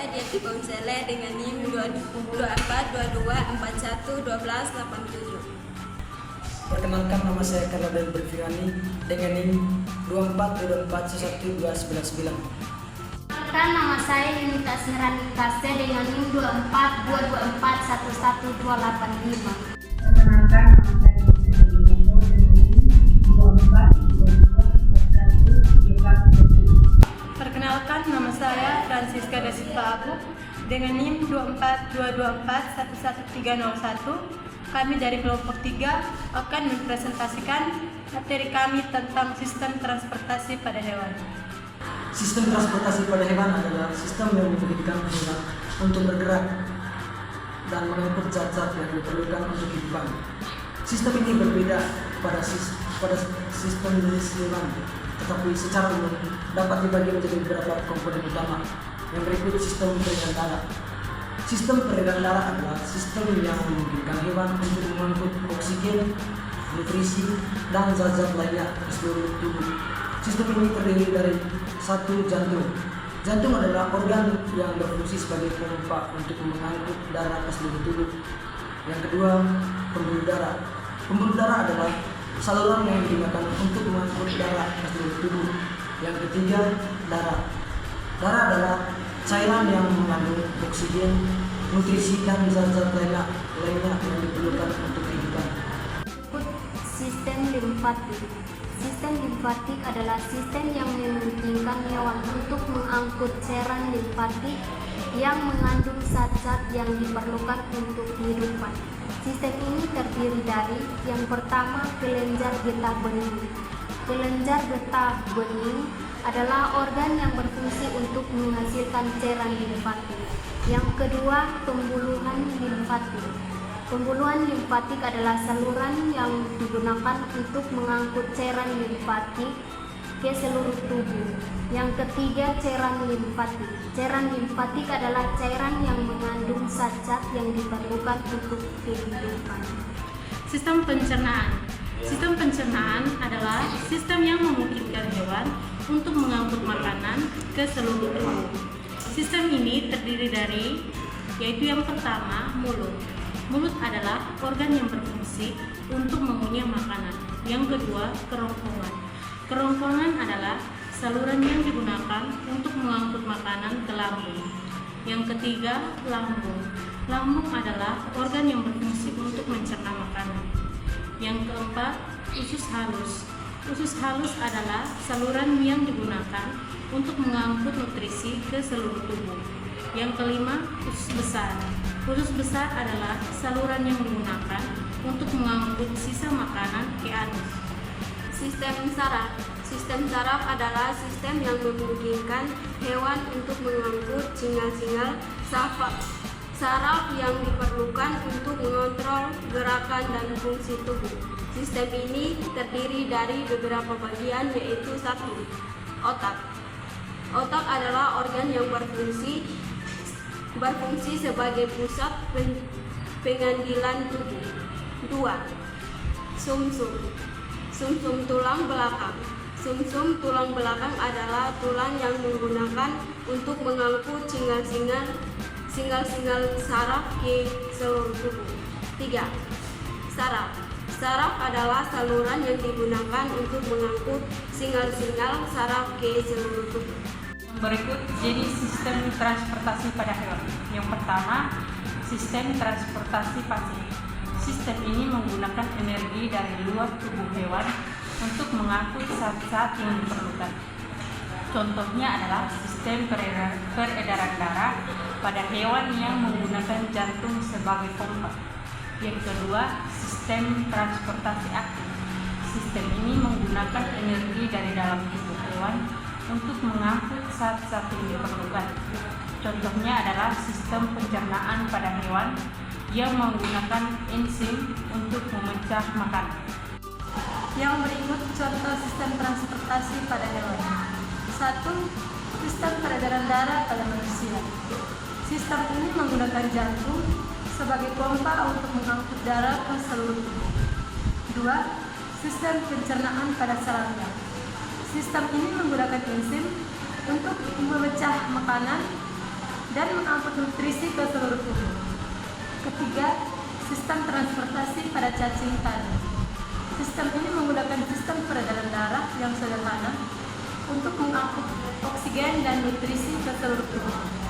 saya Diati Ponsele dengan NIM 2422411287. Perkenalkan, nama saya Karla Del Berfirani dengan NIM 2422411299. Perkenalkan, nama saya Yunita Asmirani Kase dengan NIM 2422411285. Perkenalkan, nama saya Perkenalkan, nama saya Francisca Desilva Abu dengan NIM 2422411301. Kami dari kelompok 3 akan mempresentasikan materi kami tentang sistem transportasi pada hewan. Sistem transportasi pada hewan adalah sistem yang memungkinkan hewan untuk bergerak dan mengangkut zat-zat yang diperlukan untuk kehidupan. Sistem ini berbeda pada sistem jenis hewan, tetapi secara umum dapat dibagi menjadi beberapa komponen utama. Yang berikut sistem peredaran darah. Sistem peredaran darah adalah sistem yang memungkinkan hewan untuk mengangkut oksigen, nutrisi, dan zat-zat lainnya ke seluruh tubuh. Sistem ini terdiri dari satu, jantung. Jantung adalah organ yang berfungsi sebagai pompa untuk mengangkut darah ke seluruh tubuh. Yang kedua, pembuluh darah. Pembuluh darah adalah saluran yang digunakan untuk mengangkut darah ke seluruh tubuh. Yang ketiga, darah. Darah adalah cairan yang mengandung oksigen, nutrisi, dan zat-zat lainnya yang diperlukan untuk kehidupan. Sistem limfatik. Sistem limfatik adalah sistem yang memungkinkan hewan untuk mengangkut cairan limfatik yang mengandung zat-zat yang diperlukan untuk kehidupan. Sistem ini terdiri dari yang pertama, kelenjar getah bening. Kelenjar getah bening adalah organ yang berfungsi untuk menghasilkan cairan limfatik. Yang kedua, pembuluhan limfatik. Pembuluhan limfatik adalah saluran yang digunakan untuk mengangkut cairan limfatik ke seluruh tubuh. Yang ketiga, cairan limfatik. Cairan limfatik adalah cairan yang mengandung zat-zat yang diperlukan untuk kehidupan. Sistem pencernaan. Sistem pencernaan adalah sistem yang memungkinkan hewan untuk mengangkut makanan ke seluruh tubuh. Sistem ini terdiri dari, yaitu yang pertama, mulut. Mulut adalah organ yang berfungsi untuk mengunyah makanan. Yang kedua, kerongkongan. Kerongkongan adalah saluran yang digunakan untuk mengangkut makanan ke lambung. Yang ketiga, lambung. Lambung adalah organ yang berfungsi untuk mencerna makanan. Yang keempat, usus halus. Usus halus adalah saluran yang digunakan untuk mengangkut nutrisi ke seluruh tubuh. Yang kelima, usus besar. Usus besar adalah saluran yang digunakan untuk mengangkut sisa makanan ke anus. Sistem saraf. Sistem saraf adalah sistem yang memungkinkan hewan untuk mengangkut singal-singal saraf yang diperlukan untuk mengontrol gerakan dan fungsi tubuh. Sistem ini terdiri dari beberapa bagian, yaitu satu, otak. Otak adalah organ yang berfungsi sebagai pusat pengambilan tubuh. Dua, sumsum. Sumsum tulang belakang. Sumsum tulang belakang adalah tulang yang digunakan untuk mengangkut singal-singal saraf ke seluruh tubuh. Tiga, saraf. Saraf adalah saluran yang digunakan untuk mengangkut singal-singal saraf ke seluruh tubuh. Berikut jenis sistem transportasi pada hewan. Yang pertama, sistem transportasi pasif. Sistem ini menggunakan energi dari luar tubuh hewan untuk mengangkut zat-zat yang diperlukan. Contohnya adalah sistem peredaran darah pada hewan yang menggunakan jantung sebagai pompa. Yang kedua, sistem transportasi aktif. Sistem ini menggunakan energi dari dalam tubuh hewan untuk mengangkut zat-zat yang diperlukan. Contohnya adalah sistem pencernaan pada hewan yang menggunakan enzim untuk memecah makanan. Yang berikut contoh sistem transportasi pada hewan. 1. Sistem peredaran darah pada manusia. Sistem ini menggunakan jantung sebagai pompa untuk mengangkut darah ke seluruh tubuh. 2. Sistem pencernaan pada serangga. Sistem ini menggunakan enzim untuk memecah makanan dan mengangkut nutrisi ke seluruh tubuh. Ketiga, sistem transportasi pada cacing tanah. Sistem ini menggunakan sistem peredaran darah yang sederhana untuk mengangkut oksigen dan nutrisi ke seluruh tubuh.